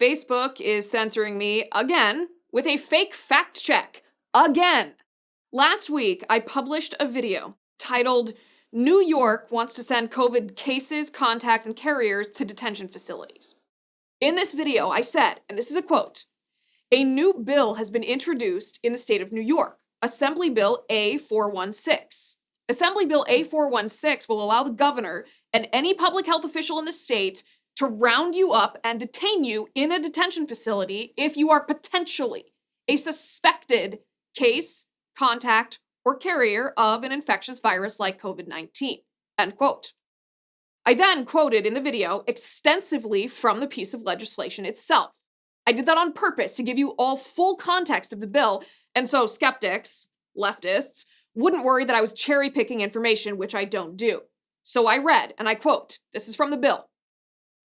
Facebook is censoring me again with a fake fact check. Again. Last week, I published a video titled, New York wants to send COVID cases, contacts, and carriers to detention facilities. In this video, I said, and this is a quote, a new bill has been introduced in the state of New York, Assembly Bill A416. Assembly Bill A416 will allow the governor and any public health official in the state to round you up and detain you in a detention facility if you are potentially a suspected case, contact, or carrier of an infectious virus like COVID-19, end quote. I then quoted in the video extensively from the piece of legislation itself. I did that on purpose to give you all full context of the bill, and so skeptics, leftists, wouldn't worry that I was cherry-picking information, which I don't do. So I read, and I quote, this is from the bill.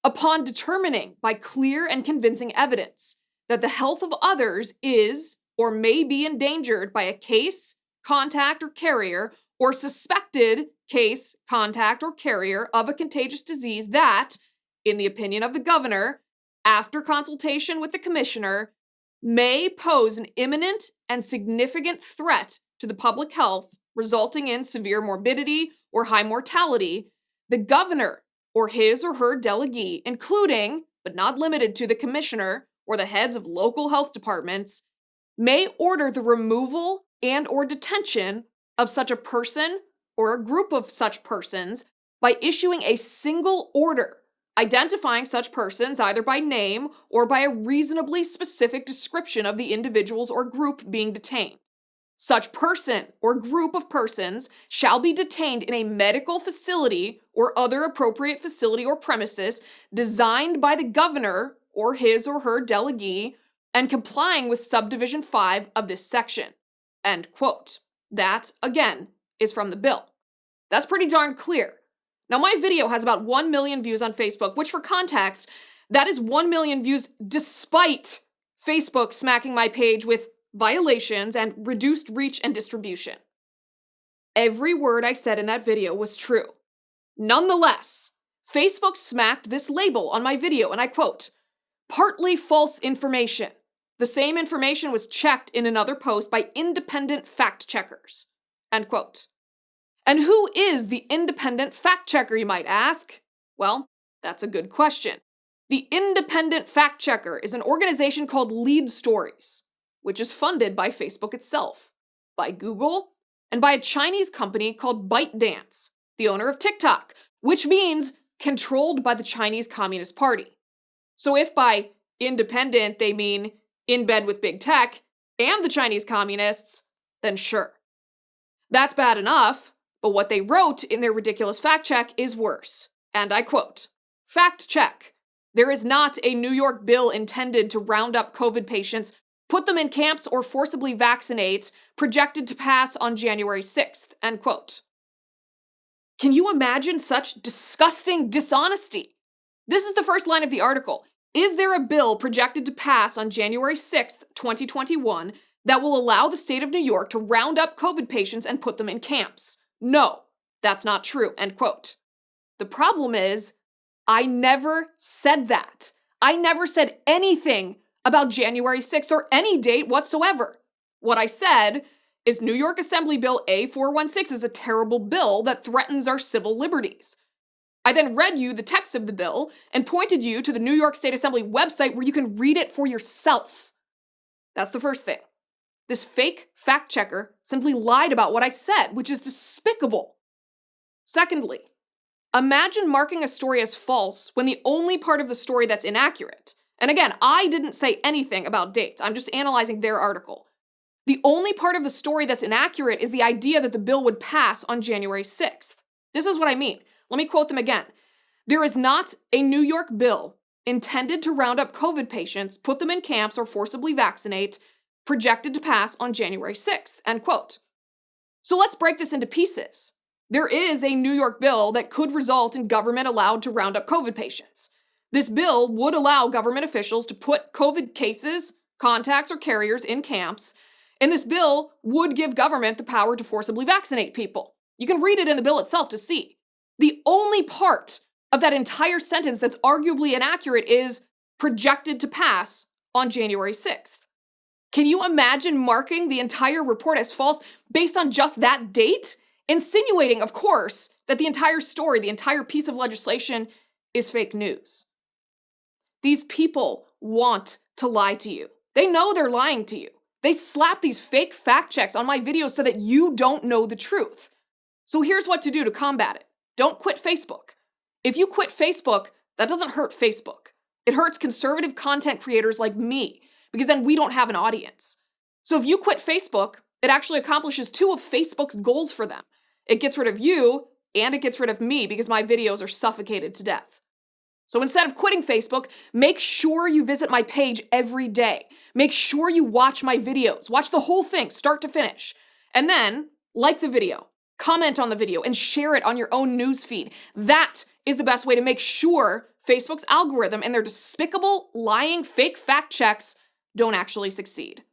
Upon determining by clear and convincing evidence that the health of others is or may be endangered by a case, contact, or carrier, or suspected case, contact, or carrier of a contagious disease that, in the opinion of the governor, after consultation with the commissioner, may pose an imminent and significant threat to the public health, resulting in severe morbidity or high mortality, the governor or his or her delegee, including, but not limited to the commissioner or the heads of local health departments, may order the removal and or detention of such a person or a group of such persons by issuing a single order identifying such persons either by name or by a reasonably specific description of the individuals or group being detained. Such person or group of persons shall be detained in a medical facility or other appropriate facility or premises designed by the governor or his or her delegee and complying with subdivision 5 of this section. End quote. That, again, is from the bill. That's pretty darn clear. Now, my video has about 1 million views on Facebook, which for context, that is 1 million views despite Facebook smacking my page with violations and reduced reach and distribution. Every word I said in that video was true. Nonetheless, Facebook smacked this label on my video, and I quote, partly false information. The same information was checked in another post by independent fact checkers, end quote. And who is the independent fact checker, you might ask? Well, that's a good question. The independent fact checker is an organization called Lead Stories, which is funded by Facebook itself, by Google, and by a Chinese company called ByteDance, the owner of TikTok, which means controlled by the Chinese Communist Party. So if by independent they mean in bed with big tech and the Chinese communists, then sure. That's bad enough, but what they wrote in their ridiculous fact check is worse. And I quote, fact check. There is not a New York bill intended to round up COVID patients, put them in camps, or forcibly vaccinate, projected to pass on January 6th, end quote. Can you imagine such disgusting dishonesty? This is the first line of the article. Is there a bill projected to pass on January 6th, 2021, that will allow the state of New York to round up COVID patients and put them in camps? No, that's not true, end quote. The problem is, I never said that. I never said anything about January 6th or any date whatsoever. What I said is New York Assembly Bill A416 is a terrible bill that threatens our civil liberties. I then read you the text of the bill and pointed you to the New York State Assembly website where you can read it for yourself. That's the first thing. This fake fact checker simply lied about what I said, which is despicable. Secondly, imagine marking a story as false when the only part of the story that's inaccurate, and again, I didn't say anything about dates, I'm just analyzing their article. The only part of the story that's inaccurate is the idea that the bill would pass on January 6th. This is what I mean. Let me quote them again. There is not a New York bill intended to round up COVID patients, put them in camps, or forcibly vaccinate, projected to pass on January 6th, end quote. So let's break this into pieces. There is a New York bill that could result in government allowed to round up COVID patients. This bill would allow government officials to put COVID cases, contacts, or carriers in camps, and this bill would give government the power to forcibly vaccinate people. You can read it in the bill itself to see. The only part of that entire sentence that's arguably inaccurate is projected to pass on January 6th. Can you imagine marking the entire report as false based on just that date? Insinuating, of course, that the entire story, the entire piece of legislation is fake news. These people want to lie to you. They know they're lying to you. They slap these fake fact checks on my videos so that you don't know the truth. So here's what to do to combat it. Don't quit Facebook. If you quit Facebook, that doesn't hurt Facebook. It hurts conservative content creators like me, because then we don't have an audience. So if you quit Facebook, it actually accomplishes two of Facebook's goals for them. It gets rid of you, and it gets rid of me because my videos are suffocated to death. So instead of quitting Facebook, make sure you visit my page every day. Make sure you watch my videos. Watch the whole thing, start to finish. And then, like the video, comment on the video, and share it on your own newsfeed. That is the best way to make sure Facebook's algorithm and their despicable, lying, fake fact checks don't actually succeed.